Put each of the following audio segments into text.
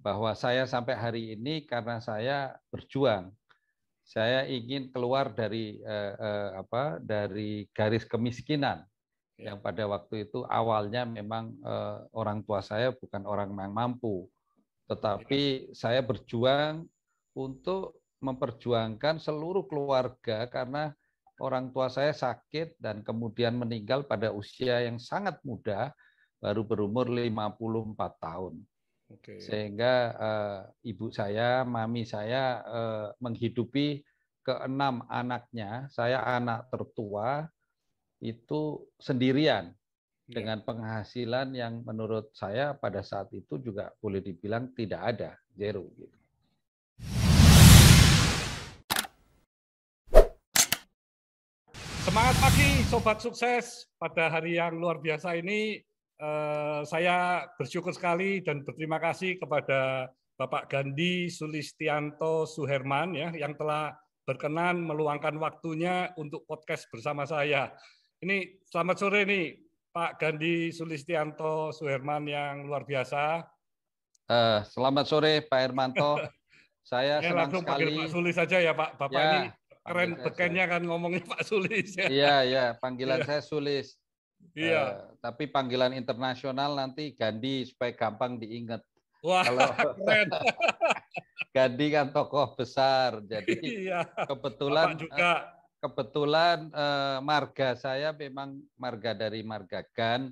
bahwa saya sampai hari ini karena saya berjuang. Saya ingin keluar dari garis kemiskinan yang pada waktu itu awalnya memang orang tua saya bukan orang yang mampu, tetapi saya berjuang untuk memperjuangkan seluruh keluarga karena orang tua saya sakit dan kemudian meninggal pada usia yang sangat muda, baru berumur 54 tahun. Sehingga ibu saya, mami saya menghidupi keenam anaknya, saya anak tertua, itu sendirian dengan penghasilan yang menurut saya pada saat itu juga boleh dibilang tidak ada, zero gitu. Semangat pagi Sobat Sukses, pada hari yang luar biasa ini saya bersyukur sekali dan berterima kasih kepada Bapak Gandhi Sulistianto Suherman ya, yang telah berkenan meluangkan waktunya untuk podcast bersama saya. Ini selamat sore nih Pak Gandhi Sulistianto Suherman yang luar biasa. Selamat sore Pak Hermanto. Saya senang langsung sekali. panggil Pak Sulis saja ya Pak. Bapak ya, ini keren bekennya kan ngomongnya Pak Sulis. Iya, panggilan saya Sulis. Iya. Tapi panggilan internasional nanti Gandhi supaya gampang diingat. Wah, kalau keren. Gandhi kan tokoh besar, jadi iya. kebetulan Bapak juga. marga saya memang marga dari marga Gan.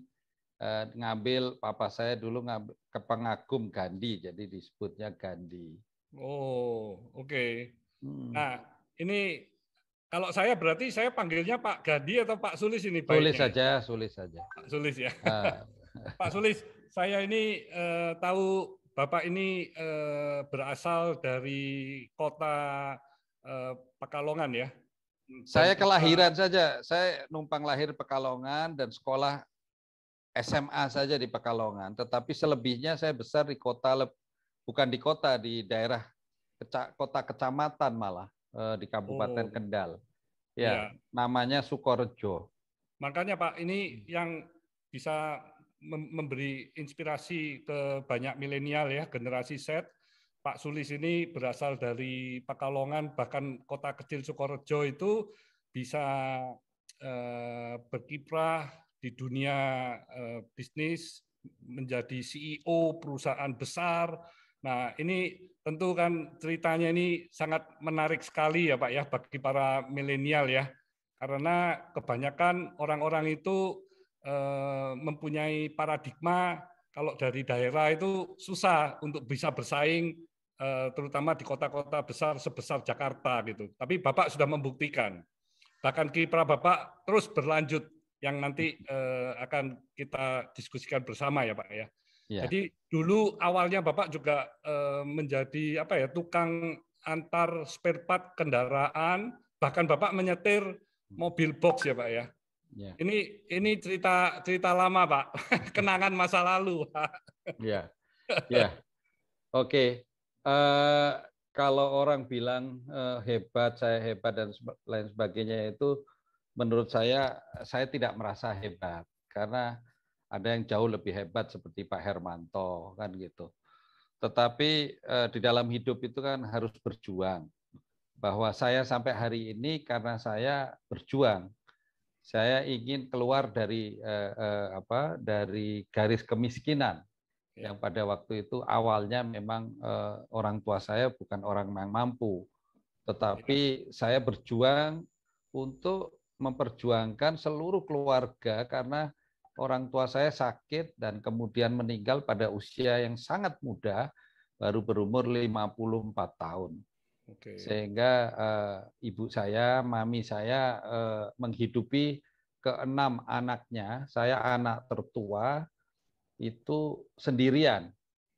Ngambil papa saya dulu ngambil ke pengagum Gandhi, jadi disebutnya Gandhi. Oh, oke. Nah, ini kalau saya berarti saya panggilnya Pak Gandhi atau Pak Sulis ini baiknya? Sulis saja. Pak Sulis ya. Pak Sulis, saya ini tahu Bapak ini berasal dari kota Pekalongan ya. Saya kelahiran saja, saya numpang lahir Pekalongan dan sekolah SMA saja di Pekalongan, tetapi selebihnya saya besar di kota, bukan di kota, di daerah kota kecamatan malah, di Kabupaten Kendal. Ya, namanya Sukorejo. Makanya Pak, ini yang bisa memberi inspirasi ke banyak milenial ya, generasi Z. Pak Sulis ini berasal dari Pekalongan, bahkan kota kecil Sukorejo itu bisa berkiprah di dunia bisnis, menjadi CEO perusahaan besar. Nah, ini tentu kan ceritanya ini sangat menarik sekali ya Pak ya, bagi para milenial ya. Karena kebanyakan orang-orang itu mempunyai paradigma kalau dari daerah itu susah untuk bisa bersaing, terutama di kota-kota besar sebesar Jakarta gitu. Tapi Bapak sudah membuktikan. Bahkan kiprah Bapak terus berlanjut yang nanti akan kita diskusikan bersama ya Pak ya. Jadi dulu awalnya Bapak juga menjadi tukang antar spare part kendaraan, bahkan Bapak menyetir mobil box ya Pak ya. Ini cerita lama Pak, kenangan masa lalu Pak. Oke. Kalau orang bilang hebat, saya hebat dan lain sebagainya itu, menurut saya tidak merasa hebat karena ada yang jauh lebih hebat seperti Pak Hermanto kan gitu. Tetapi di dalam hidup itu kan harus berjuang. Bahwa saya sampai hari ini karena saya berjuang. Saya ingin keluar dari garis kemiskinan yang pada waktu itu awalnya memang orang tua saya bukan orang yang mampu, tetapi saya berjuang untuk memperjuangkan seluruh keluarga karena orang tua saya sakit dan kemudian meninggal pada usia yang sangat muda, baru berumur 54 tahun. Sehingga ibu saya, mami saya menghidupi keenam anaknya, saya anak tertua, itu sendirian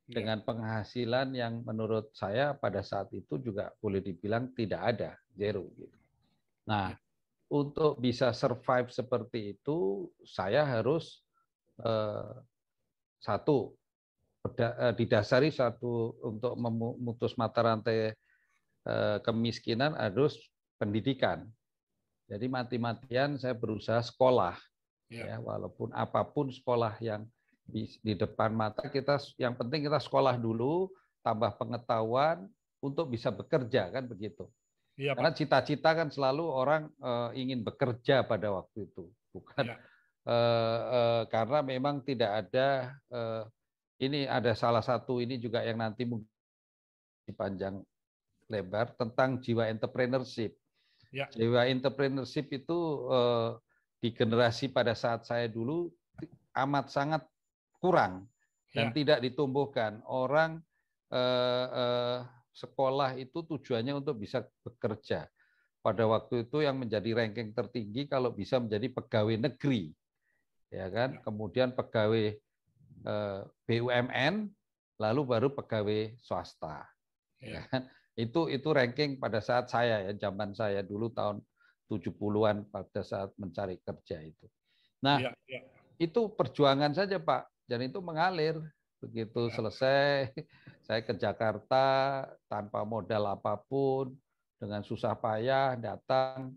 dengan penghasilan yang menurut saya pada saat itu juga boleh dibilang tidak ada, zero gitu. Nah, untuk bisa survive seperti itu, saya harus didasari untuk memutus mata rantai kemiskinan harus pendidikan. Jadi mati-matian saya berusaha sekolah, ya walaupun apapun sekolah yang di depan mata kita, yang penting kita sekolah dulu tambah pengetahuan untuk bisa bekerja, kan begitu. Iya, Karena Pak. cita-cita kan selalu orang ingin bekerja pada waktu itu, bukan Ya, karena memang tidak ada ini ada salah satu ini juga yang nanti mungkin panjang lebar tentang jiwa entrepreneurship. ya, Jiwa entrepreneurship itu di generasi pada saat saya dulu amat sangat kurang dan ya, tidak ditumbuhkan. Orang sekolah itu tujuannya untuk bisa bekerja. Pada waktu itu yang menjadi ranking tertinggi kalau bisa menjadi pegawai negeri, ya kan? Kemudian pegawai BUMN, lalu baru pegawai swasta. Ya ya, kan? Itu ranking pada saat saya ya, zaman saya dulu tahun 70-an pada saat mencari kerja itu. Nah, ya, ya, itu perjuangan saja, Pak. Dan itu mengalir. Begitu ya, selesai, saya ke Jakarta tanpa modal apapun, dengan susah payah datang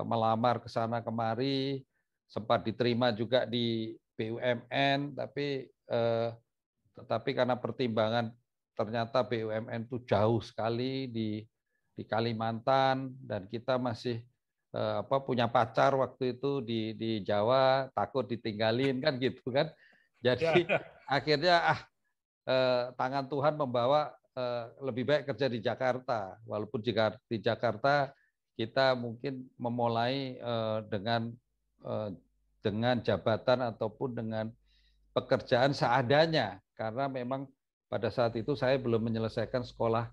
melamar ke sana kemari, sempat diterima juga di BUMN, tetapi karena pertimbangan ternyata BUMN itu jauh sekali di Kalimantan dan kita masih punya pacar waktu itu di Jawa, takut ditinggalin kan gitu kan. Jadi ya, akhirnya tangan Tuhan membawa lebih baik kerja di Jakarta. Walaupun di Jakarta kita mungkin memulai dengan jabatan ataupun dengan pekerjaan seadanya karena memang pada saat itu saya belum menyelesaikan sekolah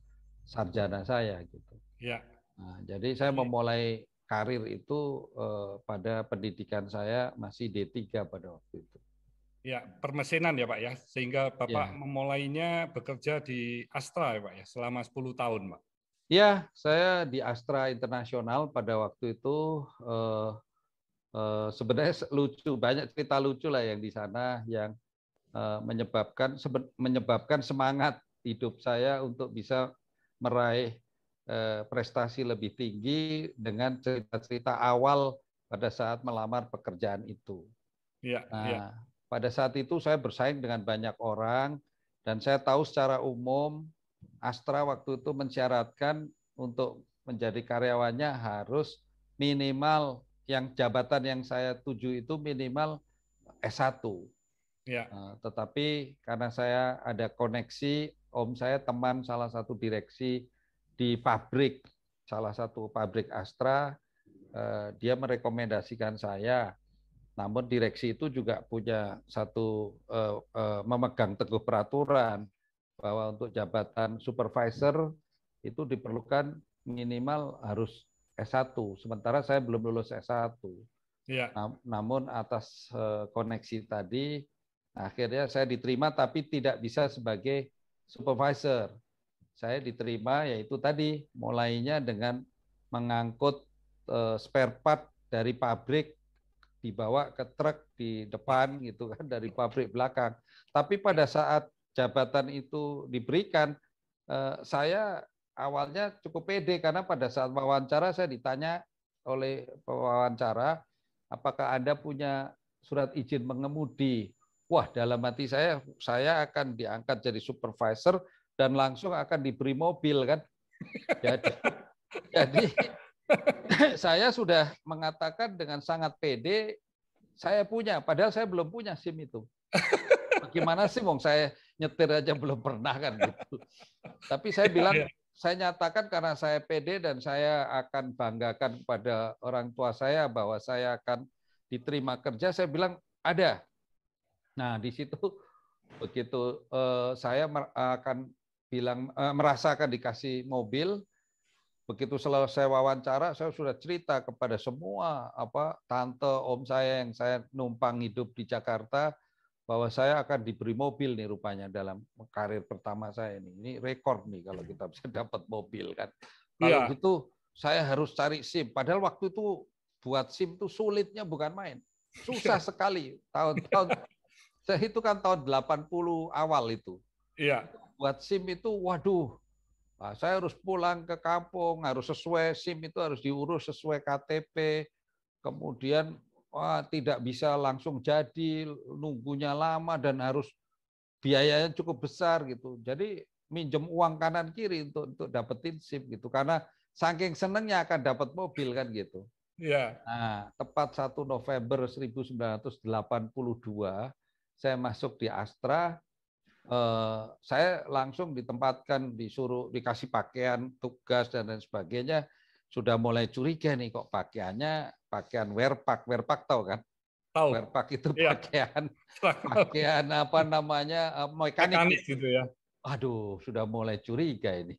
sarjana saya gitu. ya. Nah, jadi saya Jadi, memulai karir itu pada pendidikan saya masih D3 pada waktu itu. ya, permesinan ya Pak ya, sehingga Bapak Ya. memulainya bekerja di Astra ya Pak ya, selama 10 tahun Pak. Ya, saya di Astra Internasional pada waktu itu sebenarnya lucu, banyak cerita lucu lah yang di sana yang menyebabkan semangat hidup saya untuk bisa meraih prestasi lebih tinggi dengan cerita-cerita awal pada saat melamar pekerjaan itu. Iya, iya, Nah, pada saat itu saya bersaing dengan banyak orang dan saya tahu secara umum Astra waktu itu mensyaratkan untuk menjadi karyawannya harus minimal yang jabatan yang saya tuju itu minimal S1. iya, Tetapi karena saya ada koneksi, om saya teman salah satu direksi di pabrik, salah satu pabrik Astra, dia merekomendasikan saya. Namun direksi itu juga punya satu memegang teguh peraturan bahwa untuk jabatan supervisor itu diperlukan minimal harus S1. Sementara saya belum lulus S1. iya, Namun atas koneksi tadi akhirnya saya diterima tapi tidak bisa sebagai supervisor. Saya diterima yaitu tadi mulainya dengan mengangkut spare part dari pabrik dibawa ke truk di depan gitu kan dari pabrik belakang. Tapi pada saat jabatan itu diberikan, saya awalnya cukup pede karena pada saat wawancara saya ditanya oleh pewawancara, apakah Anda punya surat izin mengemudi? Wah, dalam hati saya akan diangkat jadi supervisor dan langsung akan diberi mobil kan. Jadi saya sudah mengatakan dengan sangat pede, saya punya, padahal saya belum punya SIM itu. Bagaimana sih, wong saya nyetir aja belum pernah kan gitu. Tapi saya bilang, iya, saya nyatakan karena saya pede dan saya akan banggakan kepada orang tua saya bahwa saya akan diterima kerja, saya bilang ada. Nah, di situ begitu saya akan bilang merasakan dikasih mobil, begitu selesai wawancara, saya sudah cerita kepada semua tante, om saya yang saya numpang hidup di Jakarta bahwa saya akan diberi mobil nih rupanya dalam karir pertama saya ini. Ini rekor nih kalau kita bisa dapat mobil kan. Kalau iya, gitu saya harus cari SIM. Padahal waktu itu buat SIM itu sulitnya bukan main. Susah sekali. Tahun-tahun saya itu kan tahun 80 awal itu. iya, Buat SIM itu waduh. Nah, saya harus pulang ke kampung, harus sesuai SIM itu harus diurus sesuai KTP. Kemudian tidak bisa langsung jadi, nunggunya lama dan harus biayanya cukup besar gitu. Jadi minjem uang kanan kiri untuk dapetin SIM gitu. Karena saking senengnya akan dapat mobil kan gitu. Iya. Nah, tepat 1 November 1982 saya masuk di Astra. Saya langsung ditempatkan, dikasih pakaian, tugas dan lain sebagainya. Sudah mulai curiga nih kok pakaiannya pakaian wearpack. Wearpack tahu kan? Tahu. Wearpack itu Iya. pakaian apa namanya mekanik. Mekanis gitu ya. Aduh, sudah mulai curiga ini.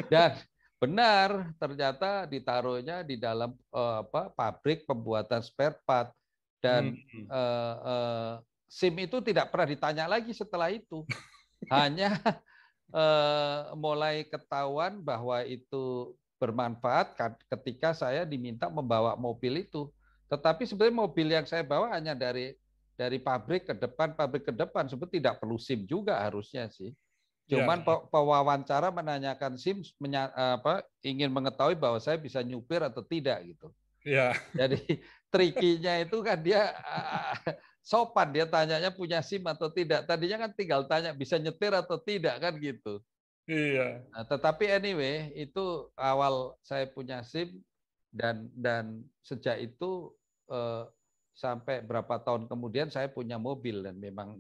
Dan benar, ternyata ditaruhnya di dalam pabrik pembuatan spare part dan SIM itu tidak pernah ditanya lagi setelah itu. Hanya mulai ketahuan bahwa itu bermanfaat ketika saya diminta membawa mobil itu. Tetapi sebenarnya mobil yang saya bawa hanya dari pabrik ke depan, sebetulnya tidak perlu SIM juga harusnya sih. Cuman pewawancara menanyakan SIM ingin mengetahui bahwa saya bisa nyupir atau tidak gitu. Ya. Jadi trikinya itu kan dia sopan, dia tanyanya punya SIM atau tidak. Tadinya kan tinggal tanya bisa nyetir atau tidak kan gitu. Iya. Nah, tetapi anyway itu awal saya punya SIM dan sejak itu sampai berapa tahun kemudian saya punya mobil dan memang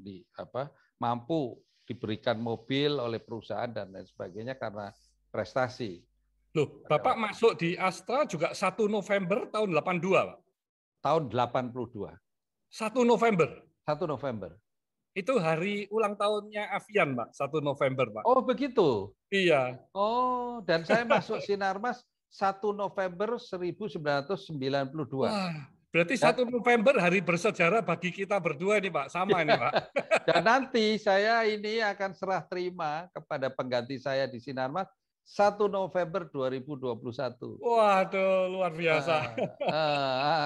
mampu diberikan mobil oleh perusahaan dan lain sebagainya karena prestasi. Loh, Bapak masuk di Astra juga 1 November tahun 82, Pak? Tahun 82. 1 November? 1 November. Itu hari ulang tahunnya Avian, Pak, 1 November, Pak. Oh, begitu? Iya. Oh, dan saya masuk Sinarmas 1 November 1992. Wah, berarti 1 November hari bersejarah bagi kita berdua ini, Pak. Sama ini, Pak. Dan nanti saya ini akan serah terima kepada pengganti saya di Sinarmas 1 November 2021. Waduh, luar biasa.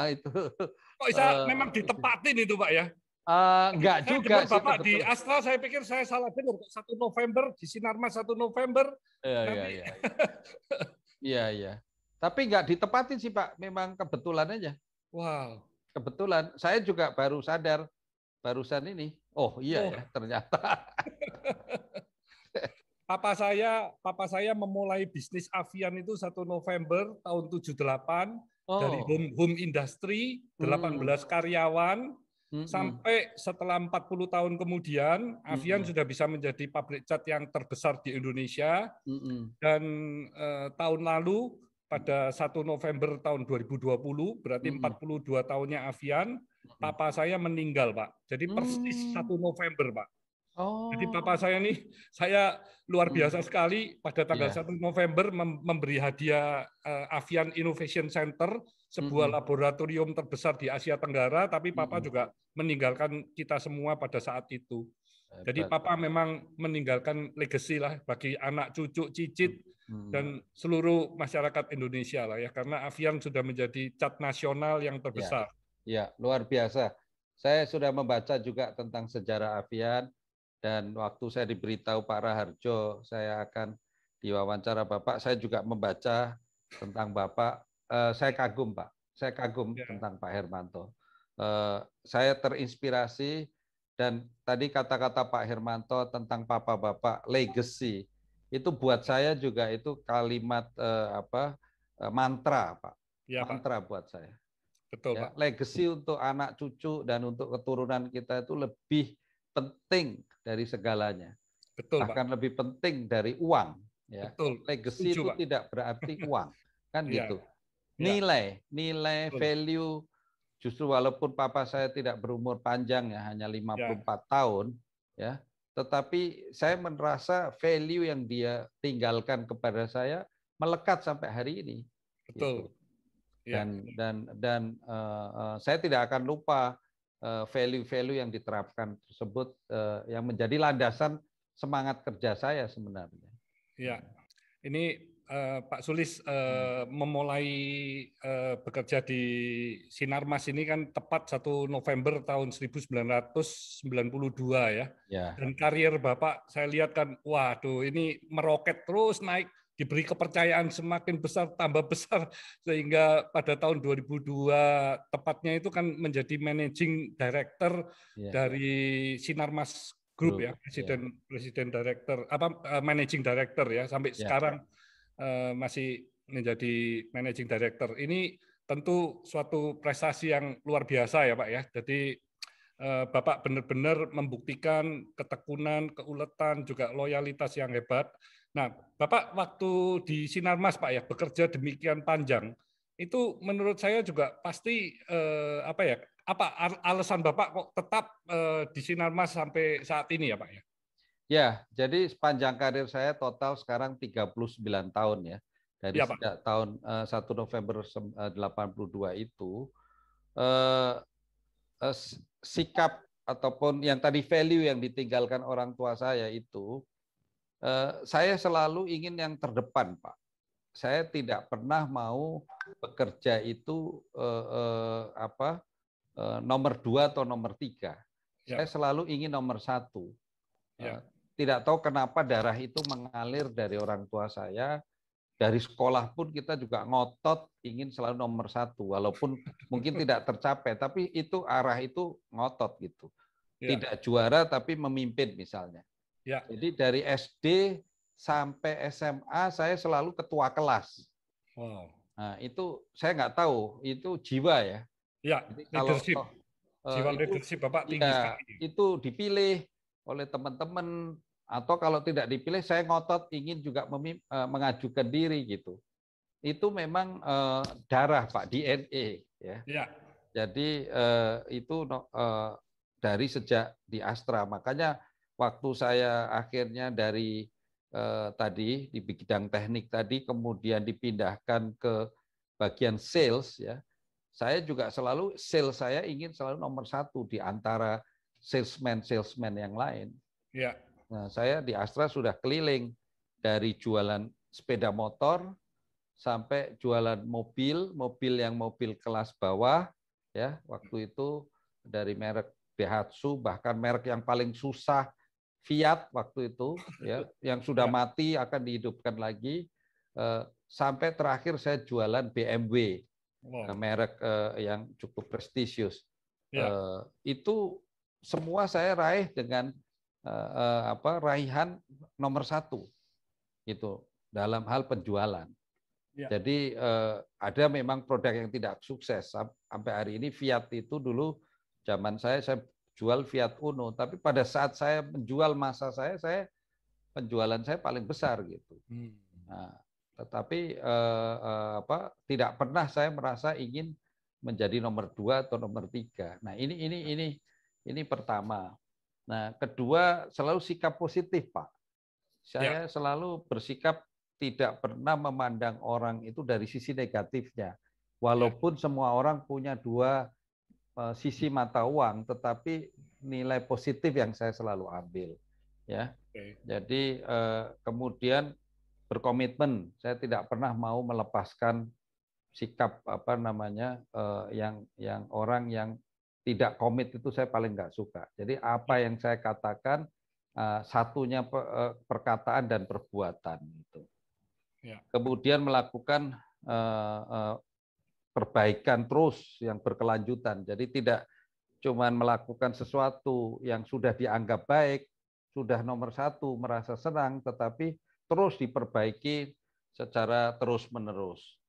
Itu. Kok bisa memang ditepatin itu, Pak ya? Enggak juga sih. Bapak di Astra, saya pikir saya salah dengar. 1 November di Sinarmas 1 November. Iya. Tapi enggak ditepatin sih, Pak. Memang kebetulan aja. Wow. Kebetulan. Saya juga baru sadar barusan ini. Oh iya ya, ternyata. Papa saya memulai bisnis Avian itu 1 November tahun 78 dari home industry, 18 karyawan, sampai setelah 40 tahun kemudian Avian sudah bisa menjadi pabrik cat yang terbesar di Indonesia. Dan tahun lalu pada 1 November tahun 2020, berarti 42 tahunnya Avian, papa saya meninggal, Pak. Jadi persis 1 November, Pak. Jadi papa saya nih, saya luar biasa sekali pada tanggal 1 November memberi hadiah Avian Innovation Center, sebuah laboratorium terbesar di Asia Tenggara, tapi papa juga meninggalkan kita semua pada saat itu. Jadi papa memang meninggalkan legacy lah bagi anak cucu, cicit, dan seluruh masyarakat Indonesia lah ya, karena Avian sudah menjadi cat nasional yang terbesar. Ya, luar biasa. Saya sudah membaca juga tentang sejarah Avian. Dan waktu saya diberitahu Pak Raharjo, saya akan diwawancara Bapak, saya juga membaca tentang Bapak. Saya kagum, Pak. Saya kagum tentang Pak Hermanto. Saya terinspirasi, dan tadi kata-kata Pak Hermanto tentang Papa Bapak, legacy, itu buat saya juga itu kalimat mantra, Pak. Ya, mantra Pak. Buat saya. Betul, ya, Pak. Legacy untuk anak cucu dan untuk keturunan kita itu lebih penting dari segalanya. Betul, bahkan Pak. lebih penting dari uang. Ya. Betul. Legacy itu Pak. tidak berarti uang, kan gitu. Ya. Nilai, value. Justru walaupun papa saya tidak berumur panjang ya, hanya 54 tahun, ya, tetapi saya merasa value yang dia tinggalkan kepada saya melekat sampai hari ini. Betul. Gitu. Dan saya tidak akan lupa value-value yang diterapkan tersebut yang menjadi landasan semangat kerja saya sebenarnya. Ya, ini Pak Sulis memulai bekerja di Sinarmas ini kan tepat 1 November tahun 1992 ya. Dan karir Bapak saya lihat kan, waduh ini meroket terus naik, diberi kepercayaan semakin besar, tambah besar, sehingga pada tahun 2002 tepatnya itu kan menjadi managing director dari Sinarmas Group ya, Ya. presiden director managing director ya, sampai Ya. sekarang masih menjadi managing director. Ini tentu suatu prestasi yang luar biasa ya Pak ya. Jadi Bapak benar-benar membuktikan ketekunan, keuletan, juga loyalitas yang hebat. Nah, Bapak waktu di Sinarmas Pak ya, bekerja demikian panjang, itu menurut saya juga pasti apa alasan Bapak kok tetap di Sinarmas sampai saat ini ya Pak ya? Ya, jadi sepanjang karir saya total sekarang 39 tahun ya. Dari Ya Pak. sejak tahun 1 November 82 itu, eh, sikap ataupun yang tadi value yang ditinggalkan orang tua saya itu, saya selalu ingin yang terdepan, Pak. Saya tidak pernah mau bekerja itu nomor 2 atau nomor 3. Ya. Saya selalu ingin nomor 1. Ya. Tidak tahu kenapa darah itu mengalir dari orang tua saya. Dari sekolah pun kita juga ngotot ingin selalu nomor 1, walaupun mungkin tidak tercapai, tapi itu arah itu ngotot gitu. Ya. Tidak juara tapi memimpin misalnya. Ya. Jadi dari SD sampai SMA saya selalu ketua kelas. Wow. Nah, itu saya nggak tahu, itu jiwa ya. Ya, Jadi kalau leadership. Jiwa itu leadership Bapak tinggi ya sekali. itu dipilih oleh teman-teman, atau kalau tidak dipilih saya ngotot ingin juga mengajukan diri gitu. Itu memang darah Pak, DNA ya. Ya. Jadi itu dari sejak di Astra. Makanya waktu saya akhirnya dari tadi di bidang teknik tadi kemudian dipindahkan ke bagian sales ya. Saya juga selalu sales saya ingin selalu nomor 1 di antara salesman yang lain. Ya. Nah, saya di Astra sudah keliling dari jualan sepeda motor sampai jualan mobil yang mobil kelas bawah ya, waktu itu dari merek Daihatsu, bahkan merek yang paling susah Fiat waktu itu ya, yang sudah Ya. mati akan dihidupkan lagi, sampai terakhir saya jualan BMW. Wow. Merek yang cukup prestisius. Ya. Itu semua saya raih dengan raihan nomor 1 gitu dalam hal penjualan. Ya. Jadi ada memang produk yang tidak sukses sampai hari ini. Fiat itu dulu zaman saya jual Fiat Uno, tapi pada saat saya menjual masa saya penjualan saya paling besar gitu. Nah, tetapi tidak pernah saya merasa ingin menjadi nomor 2 atau nomor 3. Nah, ini pertama. Nah, kedua, selalu sikap positif, Pak. Saya selalu bersikap tidak pernah memandang orang itu dari sisi negatifnya. Walaupun semua orang punya dua sisi mata uang, tetapi nilai positif yang saya selalu ambil. Ya. Jadi kemudian berkomitmen. Saya tidak pernah mau melepaskan sikap yang orang yang tidak komit itu saya paling nggak suka. Jadi apa yang saya katakan satunya perkataan dan perbuatan itu. Kemudian melakukan perbaikan terus yang berkelanjutan. Jadi tidak cuma melakukan sesuatu yang sudah dianggap baik, sudah nomor 1, merasa senang, tetapi terus diperbaiki secara terus-menerus.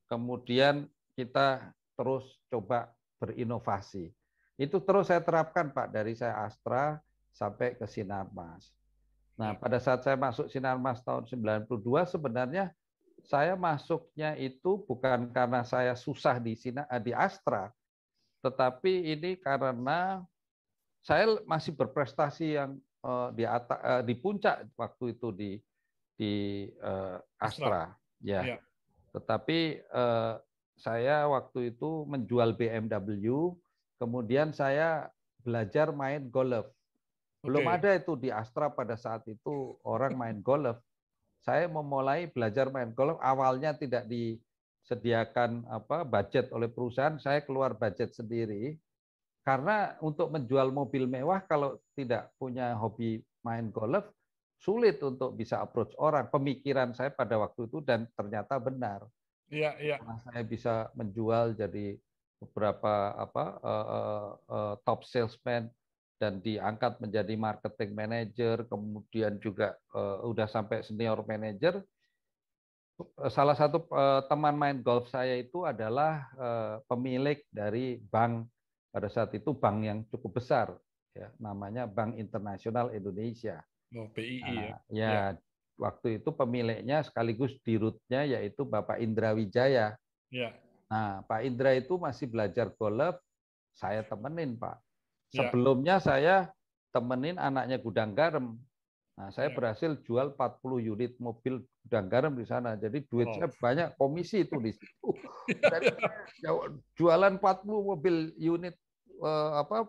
Kemudian kita terus coba berinovasi. Itu terus saya terapkan, Pak, dari saya Astra sampai ke Sinarmas. Nah, pada saat saya masuk Sinarmas tahun 92, sebenarnya saya masuknya itu bukan karena saya susah di Astra, tetapi ini karena saya masih berprestasi yang di puncak waktu itu di Astra, ya. Tetapi saya waktu itu menjual BMW, kemudian saya belajar main golf. Belum ada itu di Astra pada saat itu orang main golf. Saya memulai belajar main golf, awalnya tidak disediakan budget oleh perusahaan, saya keluar budget sendiri. Karena untuk menjual mobil mewah kalau tidak punya hobi main golf, sulit untuk bisa approach orang. Pemikiran saya pada waktu itu dan ternyata benar. Karena saya bisa menjual jadi beberapa top salesman dan diangkat menjadi marketing manager, kemudian juga udah sampai senior manager. Salah satu teman main golf saya itu adalah pemilik dari bank, pada saat itu bank yang cukup besar, ya, namanya Bank Internasional Indonesia. Oh, BII ya. Nah, ya, waktu itu pemiliknya sekaligus dirutnya yaitu Bapak Indra Wijaya. Ya. Nah, Pak Indra itu masih belajar golf, saya temenin, Pak. Ya. Sebelumnya saya temenin anaknya gudang garam. Nah, saya Ya. berhasil jual 40 unit mobil gudang garam di sana. Jadi duit Wow. saya banyak, komisi itu di situ. Dari jualan 40 mobil unit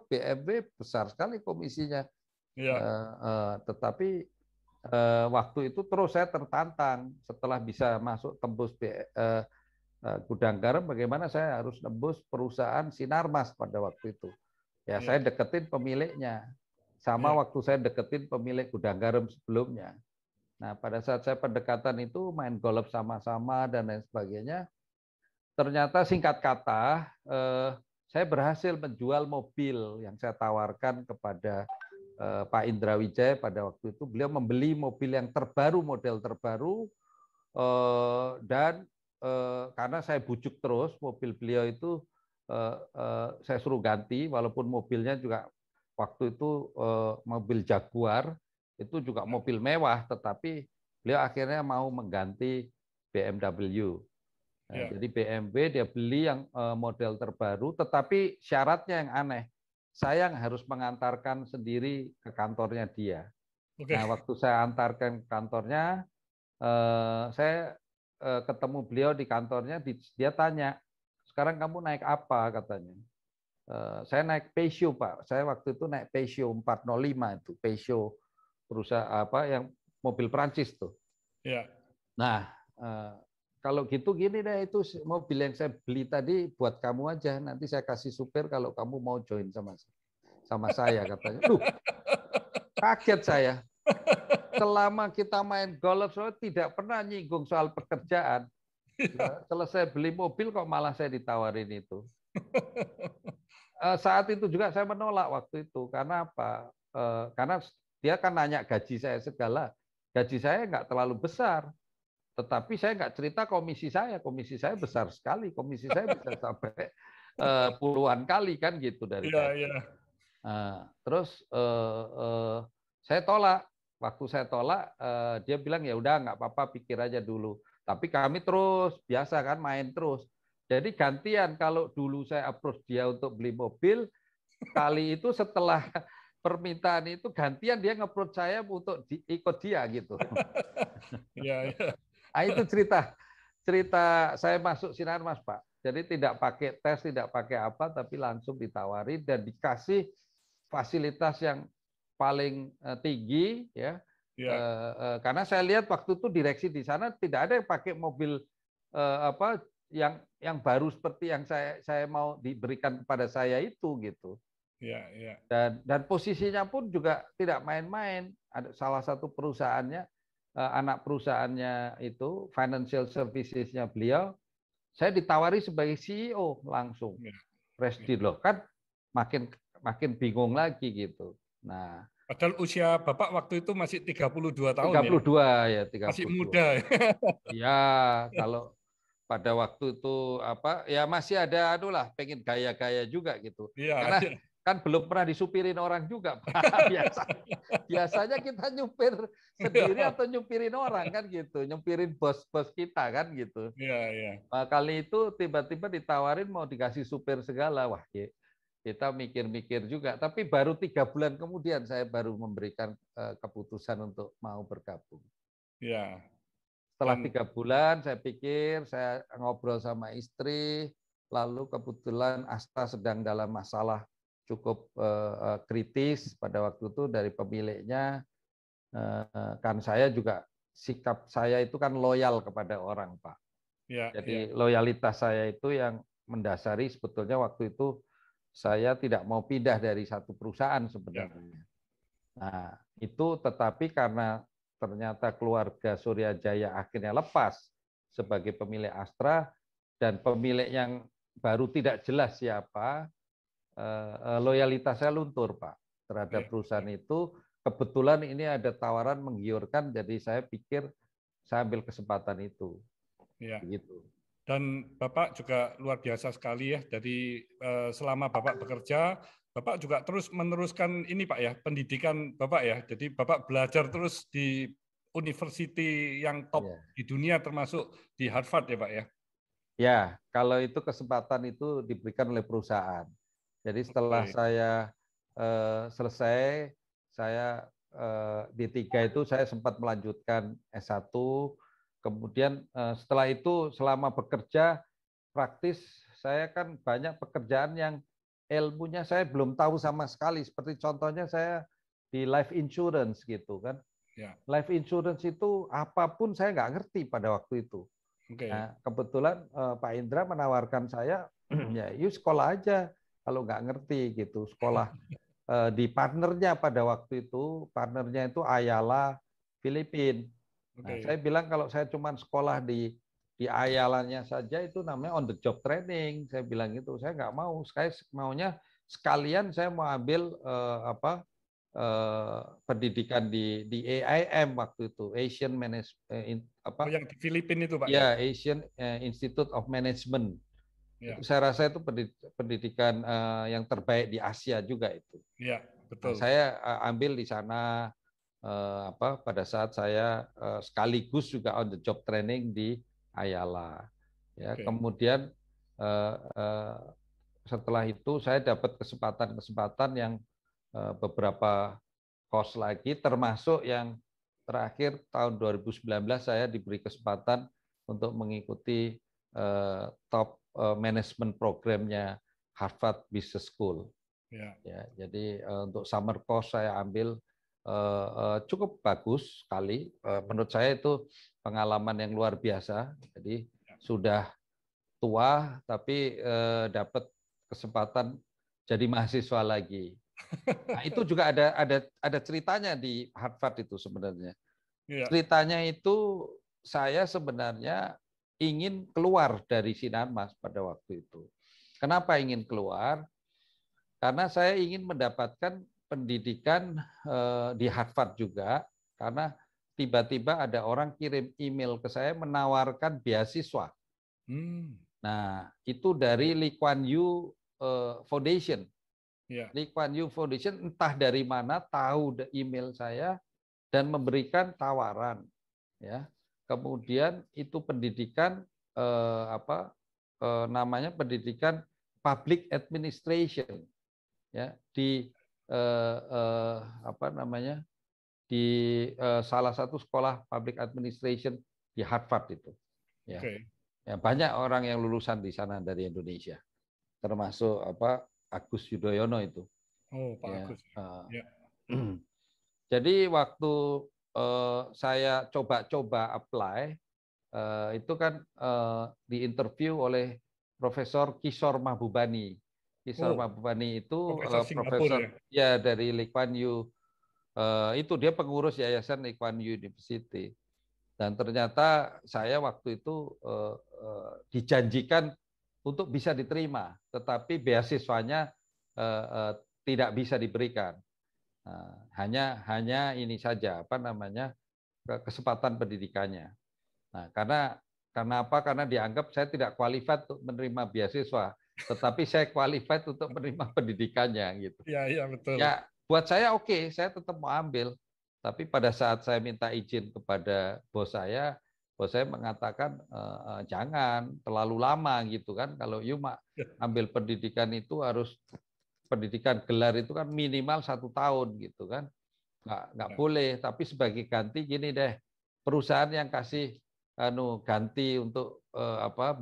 BMW, besar sekali komisinya. Ya. Tetapi waktu itu terus saya tertantang setelah bisa masuk tembus gudang garam, bagaimana saya harus tembus perusahaan Sinarmas pada waktu itu. Ya, saya deketin pemiliknya. Sama waktu saya deketin pemilik gudang garam sebelumnya. Nah, pada saat saya pendekatan itu main golf sama-sama dan lain sebagainya, ternyata singkat kata saya berhasil menjual mobil yang saya tawarkan kepada Pak Indra Wijaya pada waktu itu. Beliau membeli mobil yang terbaru, model terbaru, dan karena saya bujuk terus, mobil beliau itu saya suruh ganti, walaupun mobilnya juga waktu itu mobil Jaguar, itu juga mobil mewah, tetapi beliau akhirnya mau mengganti BMW. Nah, jadi BMW dia beli yang model terbaru, tetapi syaratnya yang aneh. Saya yang harus mengantarkan sendiri ke kantornya dia. Nah, waktu saya antarkan ke kantornya, saya ketemu beliau di kantornya, dia tanya, sekarang kamu naik apa, katanya. Saya naik Peugeot, Pak. Saya waktu itu naik Peugeot 405 itu, Peugeot perusahaan apa yang mobil Prancis tuh. Ya. Nah, kalau gitu gini deh, itu mobil yang saya beli tadi buat kamu aja. Nanti saya kasih supir kalau kamu mau join sama saya, katanya. Duh, kaget saya. Selama kita main golf, saya tidak pernah nyinggung soal pekerjaan. Ya, selesai beli mobil kok malah saya ditawarin itu. Saat itu juga saya menolak waktu itu. Karena apa? Karena dia kan nanya gaji saya segala. Gaji saya nggak terlalu besar. Tetapi saya nggak cerita komisi saya. Komisi saya besar sekali. Komisi saya bisa sampai puluhan kali kan gitu dari gaji. Terus saya tolak. Waktu saya tolak, dia bilang ya udah nggak apa-apa, pikir aja dulu. Tapi kami terus biasa kan main terus. Jadi gantian, kalau dulu saya approach dia untuk beli mobil, kali itu setelah permintaan itu gantian dia nge-approach saya untuk ikut dia gitu. Ya, ya. Nah, itu cerita saya masuk Sinarmas, Pak. Jadi tidak pakai tes, tidak pakai apa, tapi langsung ditawari dan dikasih fasilitas yang paling tinggi, ya. Karena saya lihat waktu itu direksi di sana tidak ada yang pakai mobil apa yang baru seperti yang saya mau diberikan kepada saya itu gitu. Dan posisinya pun juga tidak main-main. Ada salah satu perusahaannya, anak perusahaannya itu financial services-nya beliau, saya ditawari sebagai CEO langsung. Prestige loh, kan makin bingung lagi gitu. Nah, padahal usia Bapak waktu itu masih 32 tahun 32 ya, 32. Masih muda. Ya, kalau pada waktu itu ya masih ada pengen gaya-gaya juga gitu. Karena kan belum pernah disupirin orang juga, Pak. Biasanya kita nyupir sendiri atau nyupirin orang kan gitu, nyupirin bos-bos kita kan gitu. Kali itu tiba-tiba ditawarin mau dikasih supir segala, wah kita mikir-mikir juga. Tapi baru 3 bulan kemudian saya baru memberikan keputusan untuk mau bergabung. Setelah 3 bulan saya pikir, saya ngobrol sama istri, lalu kebetulan Asta sedang dalam masalah cukup kritis pada waktu itu dari pemiliknya. Kan saya juga sikap saya itu kan loyal kepada orang, Pak. Jadi loyalitas saya itu yang mendasari sebetulnya waktu itu saya tidak mau pindah dari satu perusahaan sebenarnya. Nah, itu tetapi karena ternyata keluarga Suryajaya akhirnya lepas sebagai pemilik Astra dan pemilik yang baru tidak jelas siapa, loyalitas saya luntur, Pak. terhadap perusahaan itu. Kebetulan ini ada tawaran menggiurkan, jadi saya pikir saya ambil kesempatan itu. Ya. Begitu. Dan Bapak juga luar biasa sekali ya. Jadi selama Bapak bekerja, Bapak juga terus meneruskan ini Pak ya, pendidikan Bapak ya. Jadi Bapak belajar terus di university yang top di dunia termasuk di Harvard ya Pak ya. Ya, kalau itu kesempatan itu diberikan oleh perusahaan. Jadi setelah saya selesai, saya D3 itu saya sempat melanjutkan S1. Kemudian setelah itu selama bekerja praktis, saya kan banyak pekerjaan yang ilmunya saya belum tahu sama sekali. Seperti contohnya saya di life insurance gitu kan. Ya. Life insurance itu apapun saya nggak ngerti pada waktu itu. Nah, kebetulan Pak Indra menawarkan saya, ya yuk sekolah aja kalau nggak ngerti gitu. Sekolah di partnernya pada waktu itu, partnernya itu Ayala, Filipina. Nah, saya bilang kalau saya cuma sekolah di Ayalanya saja itu namanya on the job training. Saya bilang gitu, saya nggak mau. Saya maunya sekalian saya mau ambil pendidikan di AIM waktu itu, Asian Management yang di Filipina itu Pak ya? Asian Institute of Management. Ya. Itu saya rasa itu pendidikan yang terbaik di Asia juga itu. Ya, betul. Nah, saya ambil di sana pada saat saya sekaligus juga on the job training di Ayala. Ya, kemudian setelah itu saya dapat kesempatan yang beberapa course lagi, termasuk yang terakhir tahun 2019 saya diberi kesempatan untuk mengikuti top management programnya Harvard Business School. Ya, jadi untuk summer course saya ambil cukup bagus sekali. Menurut saya itu pengalaman yang luar biasa. Jadi sudah tua tapi dapat kesempatan jadi mahasiswa lagi. Nah, itu juga ada ceritanya di Harvard itu sebenarnya. Ceritanya itu saya sebenarnya ingin keluar dari Sinarmas pada waktu itu. Kenapa ingin keluar? Karena saya ingin mendapatkan pendidikan di Harvard juga, karena tiba-tiba ada orang kirim email ke saya menawarkan beasiswa. Nah, itu dari Lee Kuan Yew Foundation. Lee Kuan Yew Foundation entah dari mana tahu email saya dan memberikan tawaran. Ya, kemudian itu pendidikan namanya pendidikan public administration. Ya, di salah satu sekolah public administration di Harvard itu. Ya. Ya, banyak orang yang lulusan di sana dari Indonesia, termasuk Agus Yudhoyono itu. Oh, Pak ya. Agus. Ya. Jadi waktu saya coba-coba apply, itu kan diinterview oleh Profesor Kishore Mahbubani. Kishore Mahbubani itu profesor ya dari Lee Kuan Yew. Itu dia pengurus yayasan Lee Kuan Yew University. Dan ternyata saya waktu itu dijanjikan untuk bisa diterima, tetapi beasiswanya tidak bisa diberikan. Hanya ini saja kesempatan pendidikannya. Nah, karena apa? Karena dianggap saya tidak qualified untuk menerima beasiswa, tetapi saya qualified untuk menerima pendidikannya gitu. Iya, betul. Ya, buat saya oke, saya tetap mau ambil. Tapi pada saat saya minta izin kepada bos saya mengatakan jangan terlalu lama gitu kan. Kalau ambil pendidikan itu harus pendidikan gelar itu kan minimal 1 tahun gitu kan. Nggak boleh. Tapi sebagai ganti gini deh, perusahaan yang kasih ganti untuk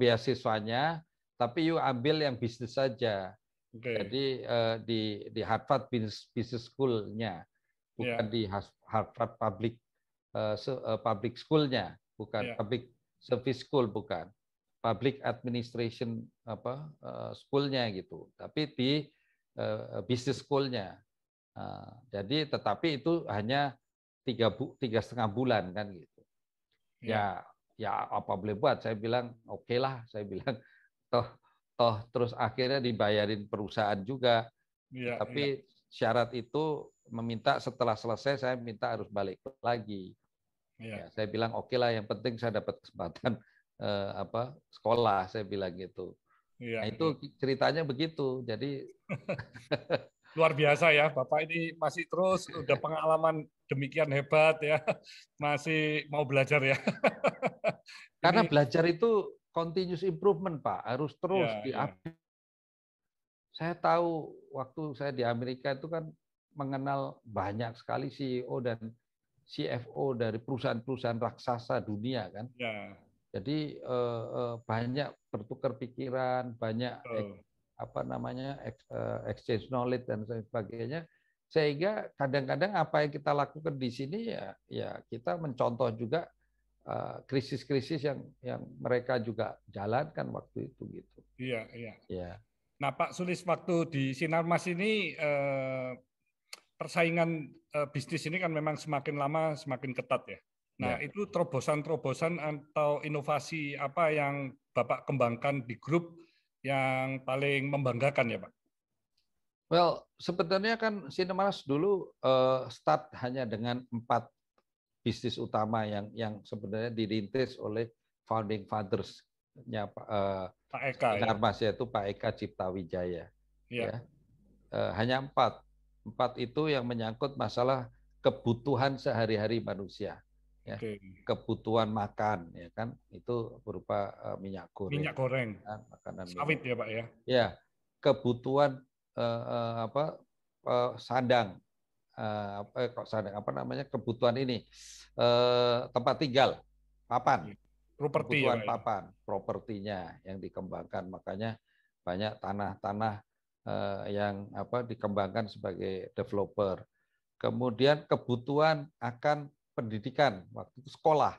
beasiswanya, tapi you ambil yang bisnis saja. Jadi di Harvard Business School-nya, bukan di Harvard Public School-nya, bukan Public Service School, bukan Public Administration School-nya gitu, tapi di Business School-nya. Jadi tetapi itu hanya 3,5 bulan kan gitu. Ya apa boleh buat, saya bilang oke lah, saya bilang toh terus akhirnya dibayarin perusahaan juga. Tapi syarat itu meminta setelah selesai saya minta harus balik lagi. Ya, saya bilang oke lah, yang penting saya dapat kesempatan sekolah, saya bilang gitu. Nah, itu ceritanya begitu. Jadi luar biasa ya, Bapak ini masih terus udah pengalaman demikian hebat ya, masih mau belajar ya. karena Ini belajar itu continuous improvement, Pak, harus terus ya. di-update. Saya tahu waktu saya di Amerika itu kan mengenal banyak sekali CEO dan CFO dari perusahaan-perusahaan raksasa dunia kan. Ya. Jadi banyak bertukar pikiran, banyak exchange knowledge dan sebagainya, sehingga kadang-kadang apa yang kita lakukan di sini ya kita mencontoh juga krisis-krisis yang mereka juga jalankan waktu itu gitu. Iya, iya. Ya. Nah, Pak Sulis, waktu di Sinarmas ini persaingan bisnis ini kan memang semakin lama semakin ketat ya. Nah, itu terobosan-terobosan atau inovasi apa yang Bapak kembangkan di grup yang paling membanggakan ya, Pak? Well, sebenarnya kan Sinarmas dulu start hanya dengan 4 bisnis utama yang sebenarnya dirintis oleh founding fathers-nya Pak Eka ya. Sinarmas, yaitu Pak Eka Cipta Wijaya. Ya. Hanya 4. 4 itu yang menyangkut masalah kebutuhan sehari-hari manusia. Ya. Kebutuhan makan, ya kan, itu berupa minyak goreng, kan, makanan sawit ya Pak ya. Ya, kebutuhan sandang, kebutuhan ini tempat tinggal, papan, kebutuhan ya, papan, propertinya yang dikembangkan, makanya banyak tanah-tanah yang dikembangkan sebagai developer. Kemudian kebutuhan akan pendidikan, waktu itu sekolah,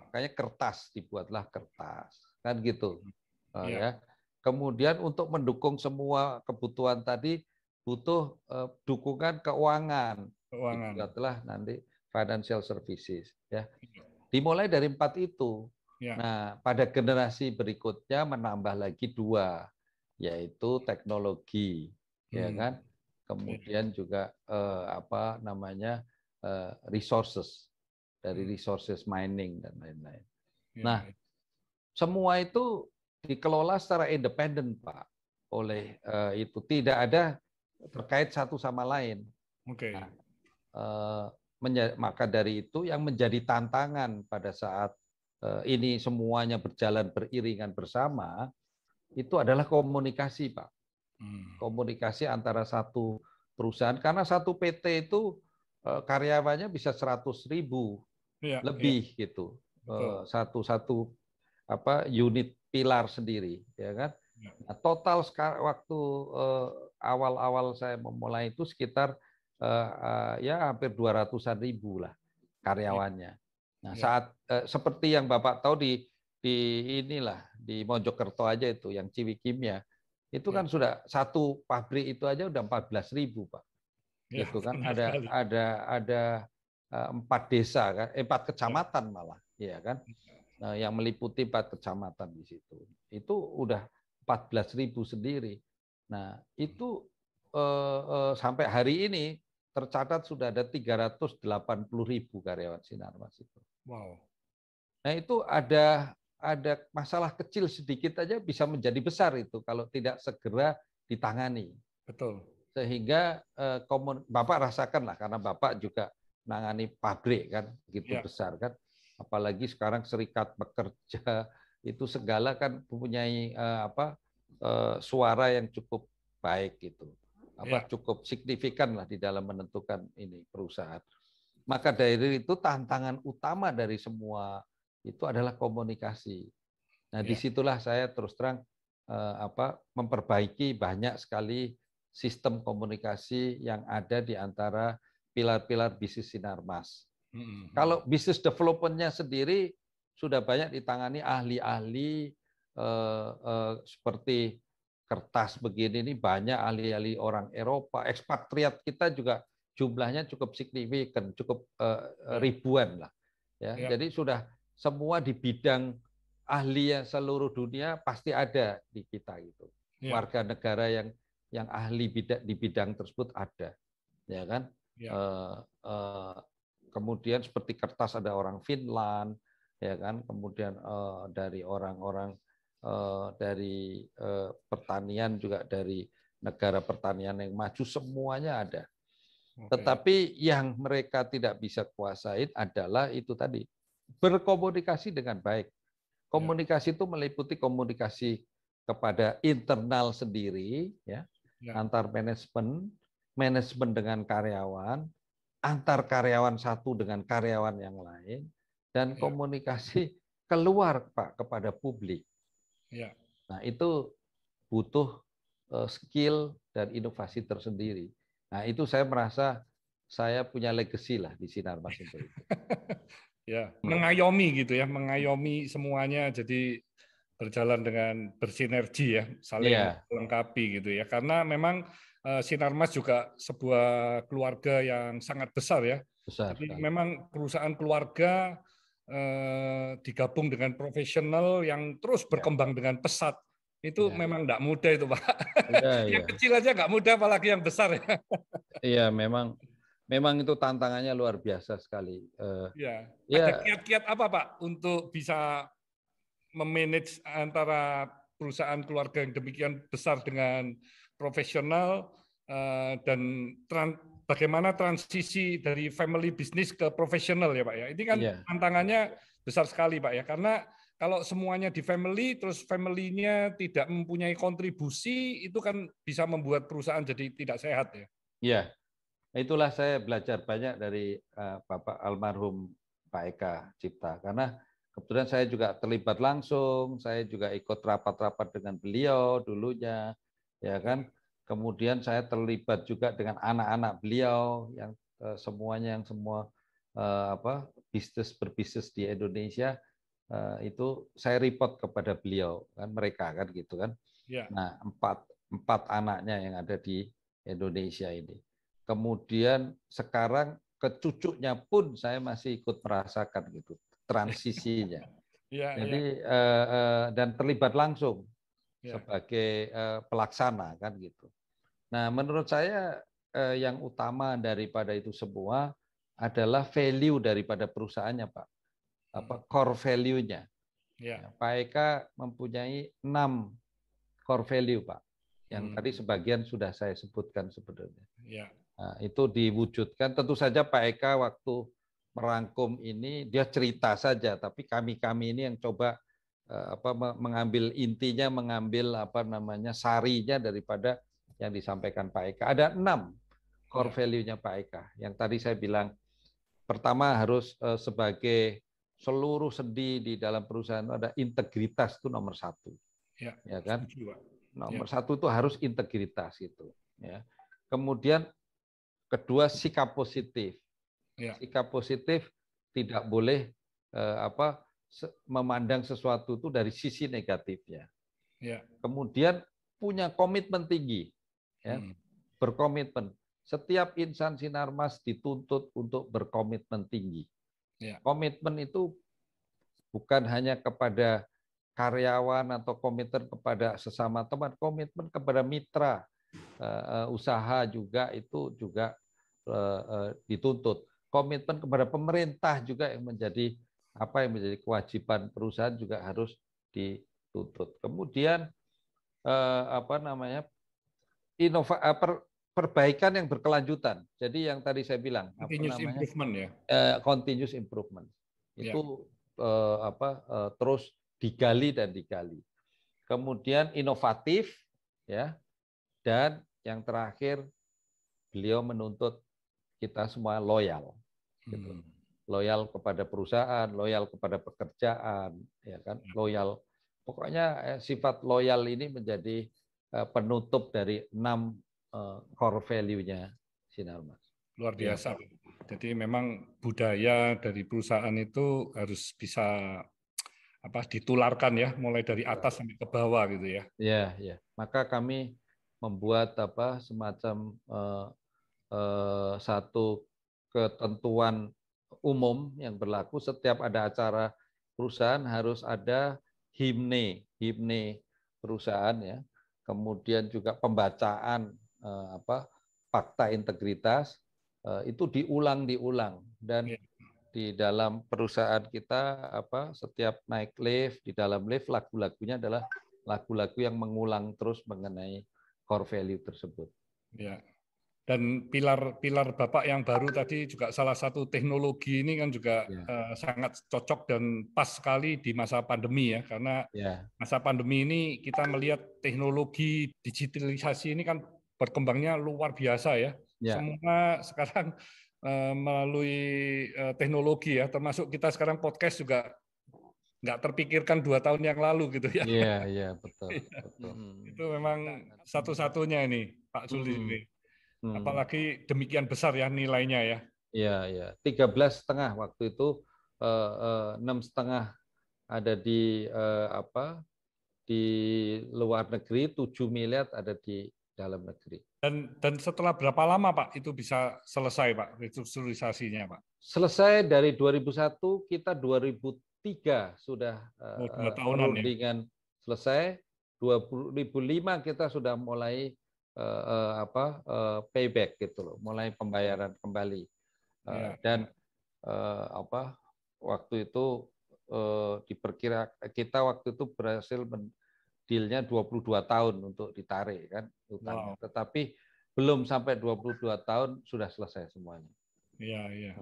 makanya kertas, dibuatlah kertas, kan gitu. Ya. Kemudian untuk mendukung semua kebutuhan tadi butuh dukungan keuangan. Dibuatlah nanti financial services. Ya. Dimulai dari 4 itu. Nah, pada generasi berikutnya menambah lagi 2, yaitu teknologi, ya kan. Kemudian juga resources, dari resources mining dan lain-lain. Nah, semua itu dikelola secara independen, Pak. Oleh itu tidak ada terkait satu sama lain. Nah, maka dari itu yang menjadi tantangan pada saat ini semuanya berjalan beriringan bersama itu adalah komunikasi, Pak. Komunikasi antara satu perusahaan, karena satu PT itu karyawannya bisa 100.000 lebih gitu. Satu unit pilar sendiri, ya kan. Nah, total waktu awal-awal saya memulai itu sekitar hampir 200.000 lah karyawannya. Nah, saat seperti yang Bapak tahu di di Mojokerto aja itu yang Ciwikimia, itu kan sudah satu pabrik itu aja udah 14.000, Pak. Gitu kan, ada 4 desa kan, 4 kecamatan malah, ya kan. Nah, yang meliputi 4 kecamatan di situ. Itu udah 14.000 sendiri. Nah, itu sampai hari ini tercatat sudah ada 380.000 karyawan Sinarmas itu. Wow. Nah, itu ada masalah kecil sedikit aja bisa menjadi besar itu kalau tidak segera ditangani. Betul. Sehingga Bapak rasakan lah, karena Bapak juga nangani pabrik kan, begitu besar kan. Apalagi sekarang serikat pekerja itu segala kan mempunyai suara yang cukup baik gitu, cukup signifikan lah di dalam menentukan ini perusahaan. Maka dari itu tantangan utama dari semua itu adalah komunikasi. Nah, disitulah saya terus terang memperbaiki banyak sekali sistem komunikasi yang ada di antara pilar-pilar bisnis Sinarmas. Kalau bisnis development-nya sendiri sudah banyak ditangani ahli-ahli seperti kertas begini, ini banyak ahli-ahli orang Eropa, ekspatriat kita juga jumlahnya cukup signifikan, cukup ribuan lah. Ya, jadi sudah semua di bidang ahli yang seluruh dunia pasti ada di kita gitu. Warga negara yang yang ahli di bidang tersebut ada, ya kan? Ya. Kemudian seperti kertas ada orang Finland, ya kan? Kemudian dari orang-orang dari pertanian juga dari negara pertanian yang maju, semuanya ada. Tetapi yang mereka tidak bisa kuasain adalah itu tadi, berkomunikasi dengan baik. Komunikasi itu meliputi komunikasi kepada internal sendiri, ya, antar manajemen dengan karyawan, antar karyawan satu dengan karyawan yang lain, dan komunikasi keluar, Pak, kepada publik. Nah, itu butuh skill dan inovasi tersendiri. Nah, itu saya merasa saya punya legacy lah di Sinarmas untuk itu. Ya, mengayomi gitu ya, mengayomi semuanya jadi berjalan dengan bersinergi ya, saling melengkapi gitu ya. Karena memang Sinarmas juga sebuah keluarga yang sangat besar ya. Besar jadi sekali. memang perusahaan keluarga digabung dengan profesional yang terus berkembang dengan pesat. Itu memang tidak mudah itu, Pak. Yang kecil aja nggak mudah, apalagi yang besar ya. Iya, memang itu tantangannya luar biasa sekali. Ya. Ada kiat-kiat apa, Pak, untuk bisa memanage antara perusahaan keluarga yang demikian besar dengan profesional dan bagaimana transisi dari family business ke profesional ya Pak ya. Ini kan tantangannya besar sekali Pak ya, karena kalau semuanya di family terus family-nya tidak mempunyai kontribusi, itu kan bisa membuat perusahaan jadi tidak sehat ya. Iya, itulah saya belajar banyak dari Bapak almarhum Pak Eka Cipta, karena kebetulan saya juga terlibat langsung, saya juga ikut rapat-rapat dengan beliau dulunya, ya kan. Kemudian saya terlibat juga dengan anak-anak beliau yang semuanya yang semua berbisnis di Indonesia, itu saya report kepada beliau kan, mereka kan gitu kan. Nah, empat anaknya yang ada di Indonesia ini. Kemudian sekarang ke cucunya pun saya masih ikut merasakan gitu transisinya. Jadi dan terlibat langsung sebagai pelaksana kan gitu. Nah, menurut saya yang utama daripada itu semua adalah value daripada perusahaannya, Pak. Core value-nya. Pak Eka mempunyai 6 core value, Pak. Yang tadi sebagian sudah saya sebutkan sebenarnya. Nah, itu diwujudkan. Tentu saja Pak Eka waktu merangkum ini dia cerita saja, tapi kami ini yang coba mengambil intinya, mengambil sarinya daripada yang disampaikan Pak Eka. Ada 6 core value-nya Pak Eka. Yang tadi saya bilang, pertama harus sebagai seluruh sendi di dalam perusahaan ada integritas, itu nomor 1. Ya kan? Nomor 1 itu harus integritas itu. Ya. Kemudian kedua, sikap positif. Sikap positif tidak boleh memandang sesuatu itu dari sisi negatifnya. Kemudian punya komitmen tinggi, ya. Berkomitmen. Setiap insan Sinarmas dituntut untuk berkomitmen tinggi. Komitmen itu bukan hanya kepada karyawan atau komitmen kepada sesama teman, komitmen kepada mitra usaha juga itu juga dituntut. Komitmen kepada pemerintah juga yang menjadi kewajiban perusahaan juga harus dituntut. Kemudian perbaikan yang berkelanjutan. Jadi yang tadi saya bilang continuous improvement itu terus digali dan digali. Kemudian inovatif, ya, dan yang terakhir beliau menuntut kita semua loyal, gitu. Loyal kepada perusahaan, loyal kepada pekerjaan, ya kan, loyal. Pokoknya sifat loyal ini menjadi penutup dari 6 core value-nya Sinarmas. Luar biasa. Jadi memang budaya dari perusahaan itu harus bisa ditularkan ya, mulai dari atas sampai ke bawah gitu ya. Ya. Maka kami membuat semacam satu ketentuan umum yang berlaku setiap ada acara perusahaan harus ada himne perusahaan ya. kemudian juga pembacaan fakta integritas itu diulang dan di dalam perusahaan kita setiap naik lift, di dalam lift lagu-lagunya adalah lagu-lagu yang mengulang terus mengenai core value tersebut. Ya. Dan pilar Bapak yang baru tadi juga salah satu teknologi ini kan juga sangat cocok dan pas sekali di masa pandemi ya, karena masa pandemi ini kita melihat teknologi digitalisasi ini kan berkembangnya luar biasa ya. Semua sekarang melalui teknologi ya, termasuk kita sekarang podcast juga nggak terpikirkan 2 tahun yang lalu gitu ya. Iya, betul. Itu memang satu-satunya ini Pak Suli ini. Apalagi demikian besar ya nilainya ya. Iya. 13,5 waktu itu 6,5 ada di di luar negeri, 7 miliar ada di dalam negeri. Dan setelah berapa lama Pak itu bisa selesai Pak restrukturisasinya Pak? Selesai dari 2001, kita 2003 sudah perundingan selesai. 2005 kita sudah mulai payback gitu loh, mulai pembayaran kembali. Dan waktu itu diperkirakan kita waktu itu berhasil dealnya 22 tahun untuk ditarik kan utangnya. Tetapi belum sampai 22 tahun sudah selesai semuanya. Iya.